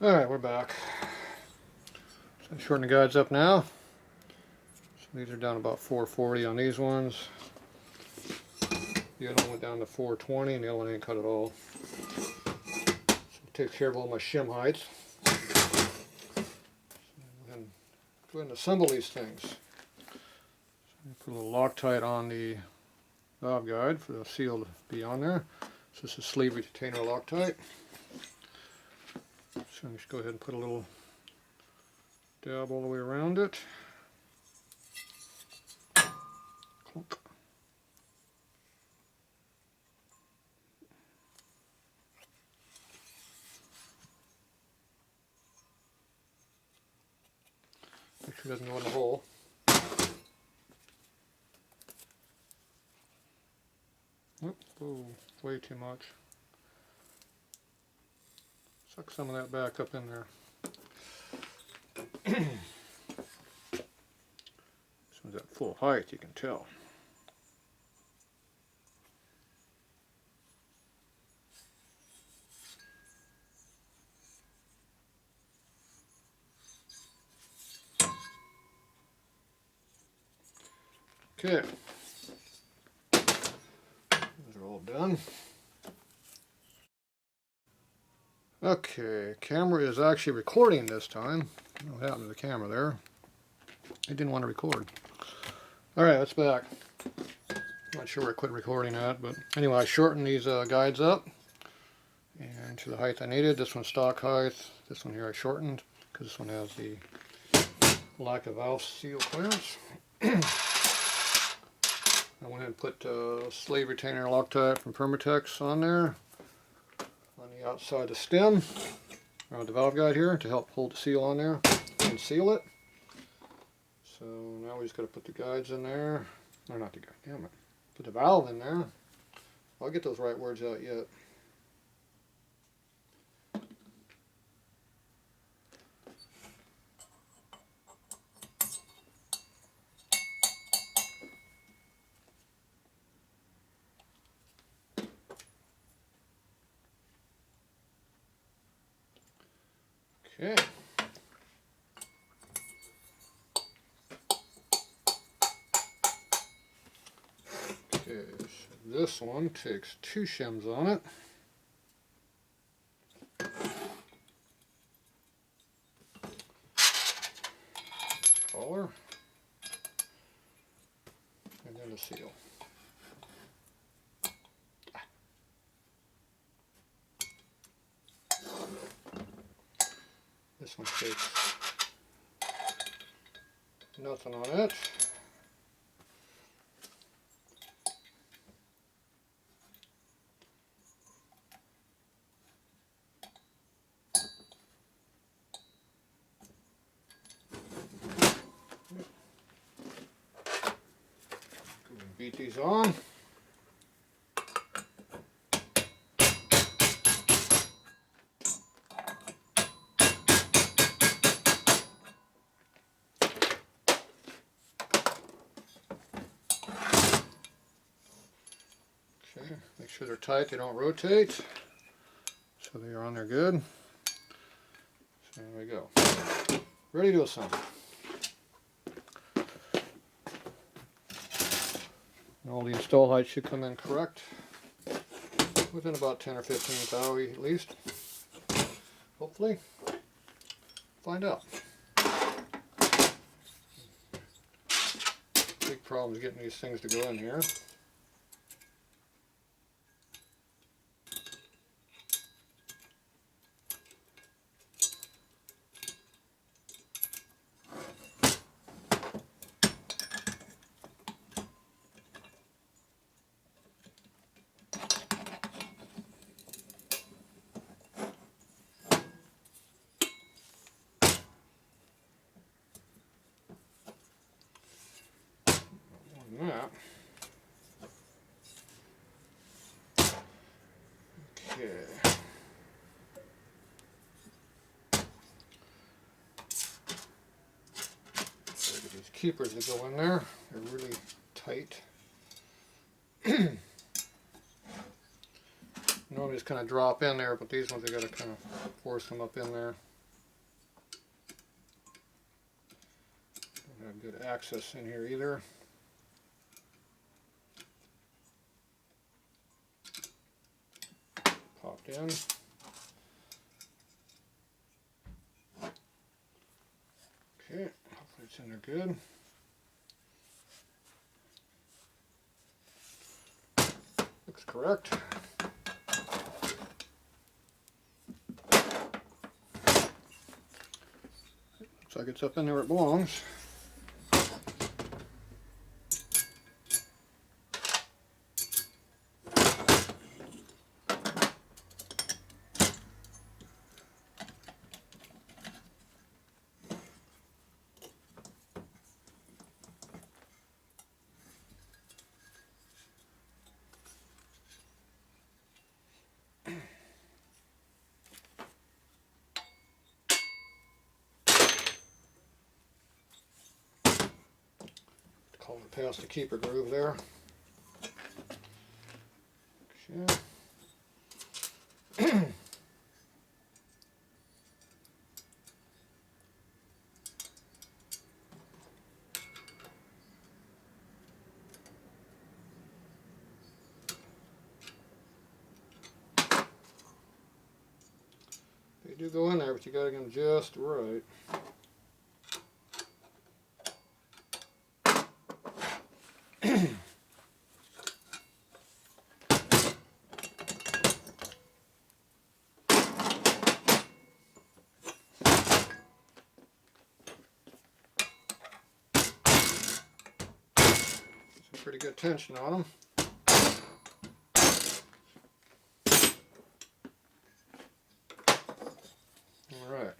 Alright, we're back. So I'm shortening the guides up now. So these are down about 440 on these ones. The other one went down to 420 and the other one ain't cut at all. So it takes care of all my shim heights. And go ahead and assemble these things. So put a little Loctite on the valve guide for the seal to be on there. So this is sleeve retainer Loctite. So just go ahead and put a little dab all the way around it. Clunk. Make sure it doesn't go in the hole. Oh, way too much. Suck some of that back up in there. This one's at full height, you can tell. Okay. Those are all done. Okay, camera is actually recording this time. I don't know what happened to the camera there. It didn't want to record. Alright, that's back. Not sure where I quit recording at, but anyway, I shortened these guides up and to the height I needed. This one's stock height. This one here I shortened because this one has the lack of valve seal clearance. I went ahead and put sleeve retainer Loctite from Permatex on there on the outside of the stem around the valve guide here to help hold the seal on there and seal it. So now we just got to put the guides in there. No, not the guide, damn it. Put the valve in there. I'll get those right words out yet. Okay. Okay, so this one takes 2 shims on it. Collar. And then the seal. This one takes nothing on it. Beat these on. Okay, make sure they're tight, they don't rotate. So they are on there good. So there we go. Ready to assemble. And all the install heights should come in correct within about 10 or 15 thou at least. Hopefully. Find out. Big problem is getting these things to go in here. That. Okay. Look at these keepers that go in there. They're really tight. Normally just kind of drop in there, but these ones I got to kind of force them up in there. Don't have good access in here either. Popped in. Okay, hopefully it's in there good. Looks correct. Looks like it's up in there where it belongs. Call it past the keeper groove there. Okay. They do go in there, but you got to get them just right. Pretty good tension on them. All right,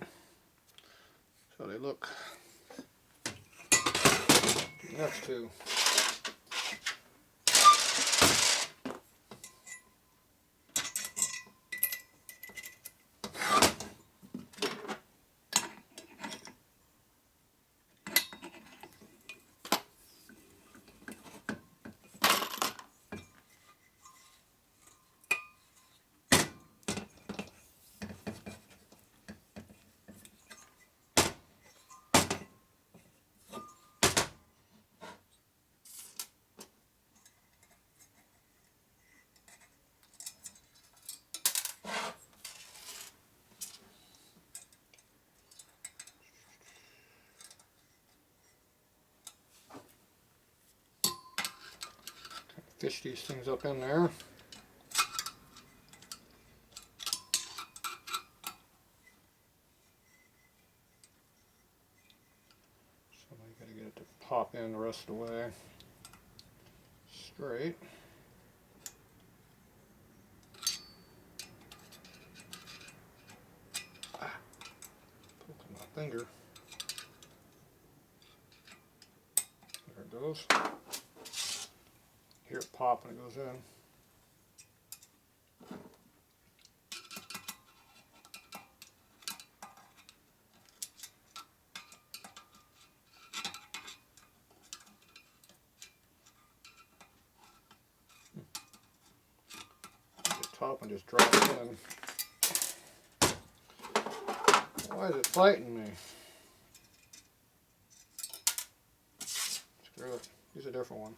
so they look. Next two. Fish these things up in there. So now you got to get it to pop in the rest of the way straight. Poking my finger. There it goes. Hear it pop when it goes in. The top and just drop it in. Why is it fighting me? Screw it. Use a different one.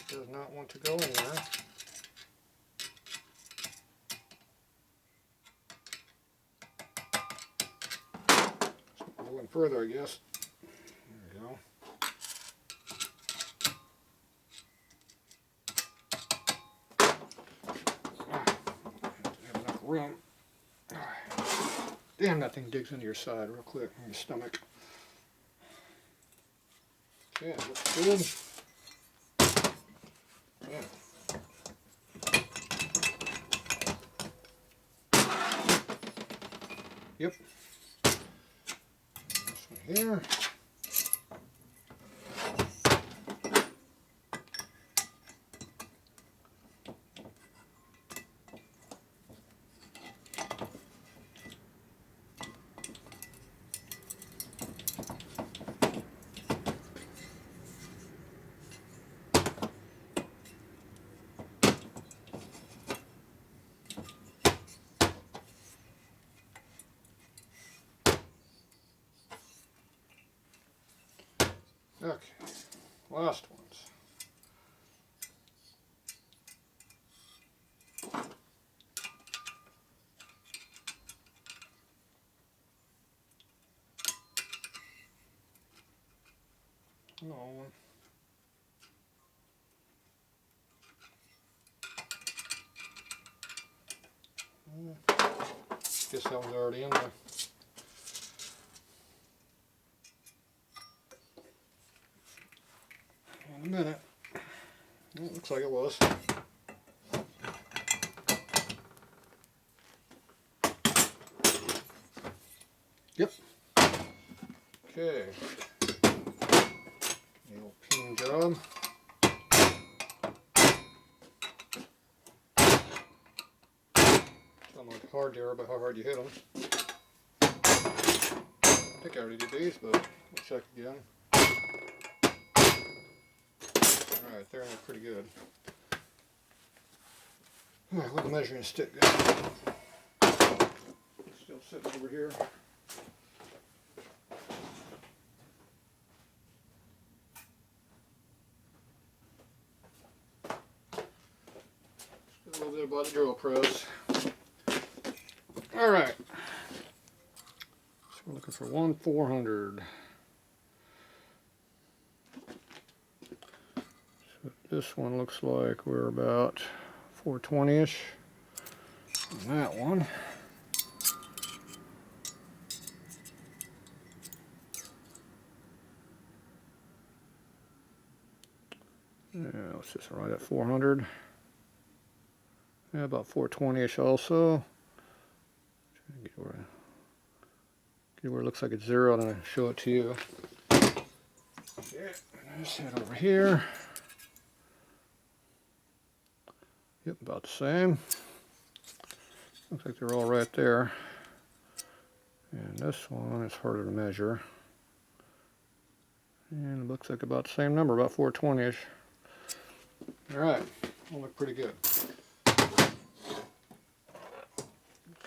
Does not want to go in there. So going further, I guess. There we go. Have enough room. Damn, that thing digs into your side real quick, in your stomach. Okay, looks good. Yeah. Yep. This one here. last ones. No. Guess that one's already in there. In a minute. Well, it looks like it was. Yep. Okay. The old peen job. Don't look hard there, but how hard you hit them. I think I already did these, but we'll check again. Alright, they're in there pretty good. Alright, where'd the measuring stick go? Still sitting over here. Just a little bit about the drill press. Alright. So we're looking for 1/400. So this one looks like we're about 420-ish. And that one. Yeah, let's just right at 400. Yeah, about 420-ish also. Get where it looks like it's zero, and I show it to you. Okay, just head over here. Yep, about the same. Looks like they're all right there. And this one is harder to measure. And it looks like about the same number, about 420-ish. Alright, will look pretty good. Let's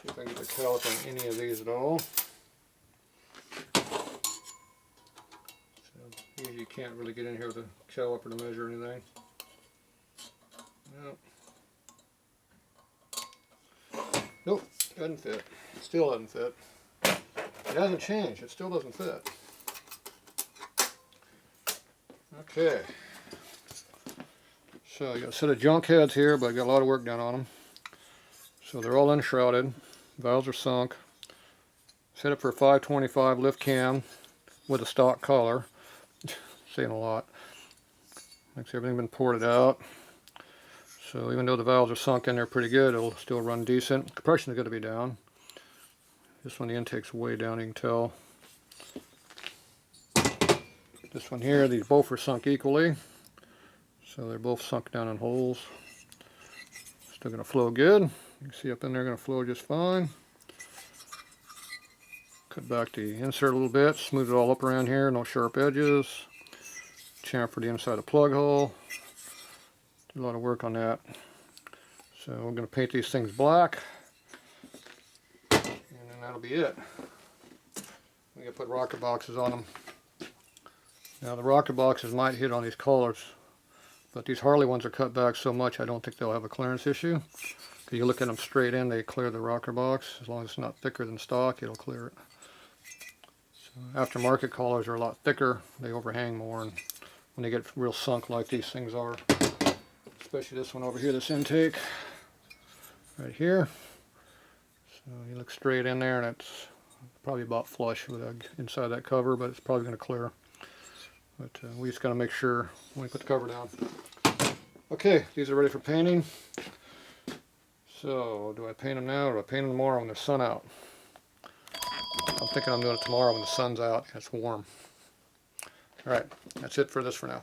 see if I can get the caliper on any of these at all. Usually you can't really get in here with a caliper to measure anything. Nope. Nope, doesn't fit. Still doesn't fit. It hasn't changed, it still doesn't fit. Okay. So you got a set of junk heads here, but I got a lot of work done on them. So they're all unshrouded. Valves are sunk. Set up for a 525 lift cam with a stock collar. Saying a lot. Makes everything been ported out. So even though the valves are sunk in there pretty good, it'll still run decent. Compression is going to be down. This one, the intake's way down, you can tell. This one here, these both are sunk equally. So they're both sunk down in holes. Still going to flow good. You can see up in there going to flow just fine. Cut back the insert a little bit, smooth it all up around here, no sharp edges. Chamfer the inside of the plug hole. Did a lot of work on that. So we're going to paint these things black. And then that'll be it. We're going to put rocker boxes on them. Now the rocker boxes might hit on these collars, but these Harley ones are cut back so much I don't think they'll have a clearance issue. If you look at them straight in, they clear the rocker box. As long as it's not thicker than stock, it'll clear it. So aftermarket collars are a lot thicker. They overhang more, and when they get real sunk like these things are, especially this one over here, this intake right here. So you look straight in there and it's probably about flush with the inside that cover, but it's probably going to clear. But we just got to make sure when we put the cover down. Okay, these are ready for painting. So do I paint them now or do I paint them tomorrow when the sun's out? I'm thinking I'm doing it tomorrow when the sun's out and it's warm. Alright, that's it for this for now.